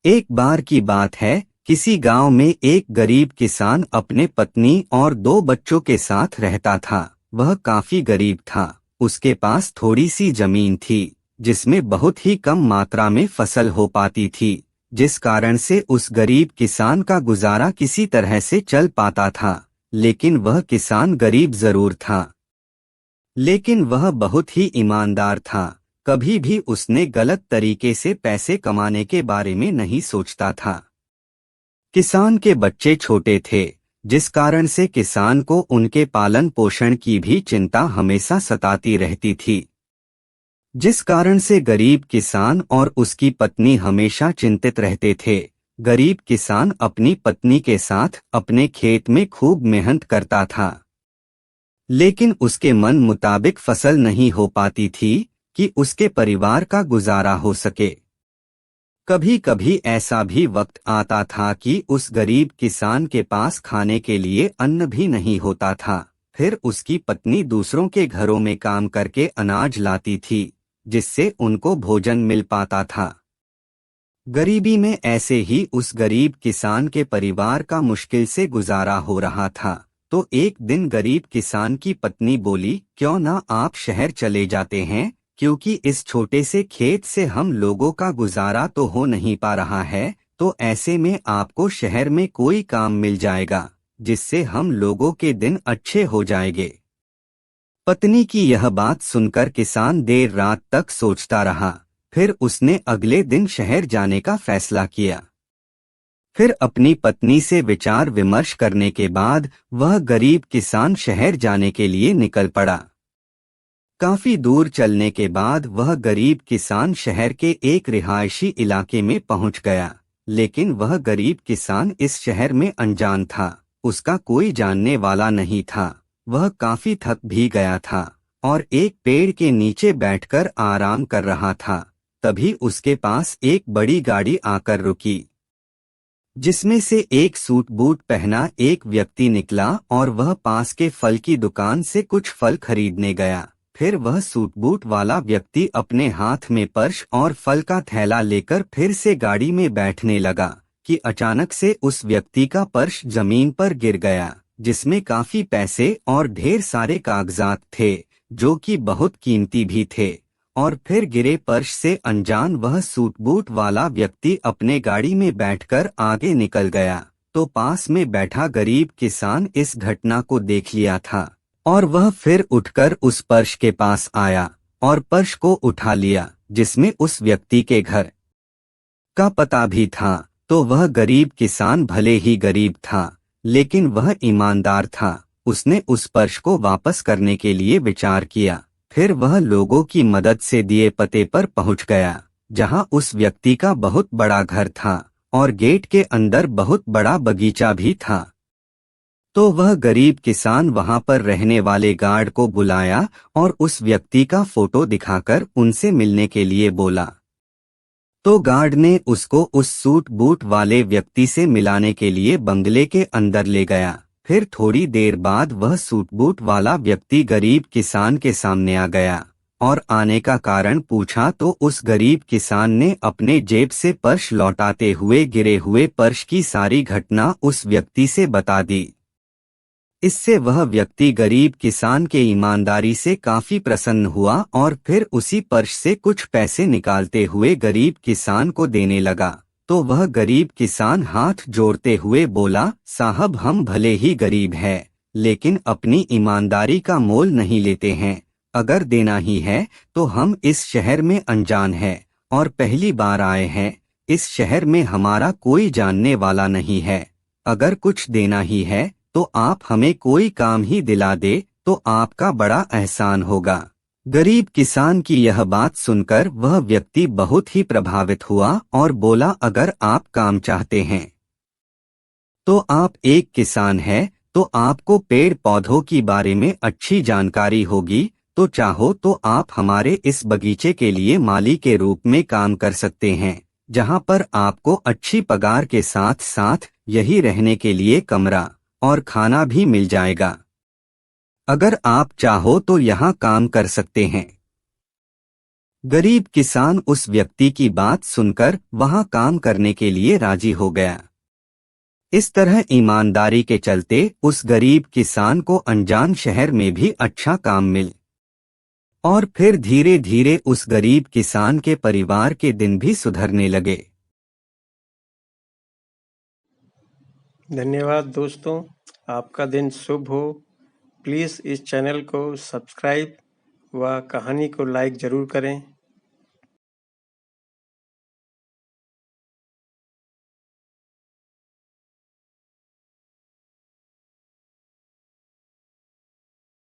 एक बार की बात है, किसी गांव में एक गरीब किसान अपने पत्नी और 2 बच्चों के साथ रहता था। वह काफी गरीब था। उसके पास थोड़ी सी जमीन थी, जिसमें बहुत ही कम मात्रा में फसल हो पाती थी, जिस कारण से उस गरीब किसान का गुजारा किसी तरह से चल पाता था। लेकिन वह किसान गरीब जरूर था, लेकिन वह बहुत ही ईमानदार था। कभी भी उसने गलत तरीके से पैसे कमाने के बारे में नहीं सोचता था। किसान के बच्चे छोटे थे, जिस कारण से किसान को उनके पालन पोषण की भी चिंता हमेशा सताती रहती थी, जिस कारण से गरीब किसान और उसकी पत्नी हमेशा चिंतित रहते थे। गरीब किसान अपनी पत्नी के साथ अपने खेत में खूब मेहनत करता था, लेकिन उसके मन मुताबिक फसल नहीं हो पाती थी कि उसके परिवार का गुजारा हो सके। कभी कभी ऐसा भी वक्त आता था कि उस गरीब किसान के पास खाने के लिए अन्न भी नहीं होता था। फिर उसकी पत्नी दूसरों के घरों में काम करके अनाज लाती थी, जिससे उनको भोजन मिल पाता था। गरीबी में ऐसे ही उस गरीब किसान के परिवार का मुश्किल से गुजारा हो रहा था। तो एक दिन गरीब किसान की पत्नी बोली, क्यों ना आप शहर चले जाते हैं, क्योंकि इस छोटे से खेत से हम लोगों का गुजारा तो हो नहीं पा रहा है। तो ऐसे में आपको शहर में कोई काम मिल जाएगा, जिससे हम लोगों के दिन अच्छे हो जाएंगे। पत्नी की यह बात सुनकर किसान देर रात तक सोचता रहा। फिर उसने अगले दिन शहर जाने का फैसला किया। फिर अपनी पत्नी से विचार विमर्श करने के बाद वह गरीब किसान शहर जाने के लिए निकल पड़ा। काफी दूर चलने के बाद वह गरीब किसान शहर के एक रिहायशी इलाके में पहुंच गया। लेकिन वह गरीब किसान इस शहर में अनजान था, उसका कोई जानने वाला नहीं था। वह काफी थक भी गया था और एक पेड़ के नीचे बैठकर आराम कर रहा था। तभी उसके पास एक बड़ी गाड़ी आकर रुकी, जिसमें से एक सूट बूट पहना एक व्यक्ति निकला और वह पास के फल की दुकान से कुछ फल खरीदने गया। फिर वह सूट बूट वाला व्यक्ति अपने हाथ में पर्स और फल का थैला लेकर फिर से गाड़ी में बैठने लगा कि अचानक से उस व्यक्ति का पर्स जमीन पर गिर गया, जिसमें काफी पैसे और ढेर सारे कागजात थे, जो कि बहुत कीमती भी थे। और फिर गिरे पर्स से अनजान वह सूट बूट वाला व्यक्ति अपने गाड़ी में बैठकर आगे निकल गया। तो पास में बैठा गरीब किसान इस घटना को देख लिया था और वह फिर उठकर उस पर्स के पास आया और पर्स को उठा लिया, जिसमें उस व्यक्ति के घर का पता भी था। तो वह गरीब किसान भले ही गरीब था, लेकिन वह ईमानदार था। उसने उस पर्स को वापस करने के लिए विचार किया। फिर वह लोगों की मदद से दिए पते पर पहुंच गया, जहां उस व्यक्ति का बहुत बड़ा घर था और गेट के अंदर बहुत बड़ा बगीचा भी था। तो वह गरीब किसान वहां पर रहने वाले गार्ड को बुलाया और उस व्यक्ति का फोटो दिखाकर उनसे मिलने के लिए बोला। तो गार्ड ने उसको उस सूट बूट वाले व्यक्ति से मिलाने के लिए बंगले के अंदर ले गया। फिर थोड़ी देर बाद वह सूट बूट वाला व्यक्ति गरीब किसान के सामने आ गया और आने का कारण पूछा। तो उस गरीब किसान ने अपने जेब से पर्स लौटाते हुए गिरे हुए पर्स की सारी घटना उस व्यक्ति से बता दी। इससे वह व्यक्ति गरीब किसान के ईमानदारी से काफी प्रसन्न हुआ और फिर उसी पर्स से कुछ पैसे निकालते हुए गरीब किसान को देने लगा। तो वह गरीब किसान हाथ जोड़ते हुए बोला, साहब हम भले ही गरीब हैं, लेकिन अपनी ईमानदारी का मोल नहीं लेते हैं। अगर देना ही है तो हम इस शहर में अनजान हैं और पहली बार आए हैं। इस शहर में हमारा कोई जानने वाला नहीं है। अगर कुछ देना ही है तो आप हमें कोई काम ही दिला दे तो आपका बड़ा एहसान होगा। गरीब किसान की यह बात सुनकर वह व्यक्ति बहुत ही प्रभावित हुआ और बोला, अगर आप काम चाहते हैं तो आप एक किसान हैं, तो आपको पेड़ पौधों की बारे में अच्छी जानकारी होगी। तो चाहो तो आप हमारे इस बगीचे के लिए माली के रूप में काम कर सकते हैं, जहां पर आपको अच्छी पगार के साथ साथ यही रहने के लिए कमरा और खाना भी मिल जाएगा। अगर आप चाहो तो यहाँ काम कर सकते हैं। गरीब किसान उस व्यक्ति की बात सुनकर वहां काम करने के लिए राजी हो गया। इस तरह ईमानदारी के चलते उस गरीब किसान को अनजान शहर में भी अच्छा काम मिल और फिर धीरे धीरे उस गरीब किसान के परिवार के दिन भी सुधरने लगे। धन्यवाद दोस्तों, आपका दिन शुभ हो। प्लीज़ इस चैनल को सब्सक्राइब व कहानी को लाइक ज़रूर करें।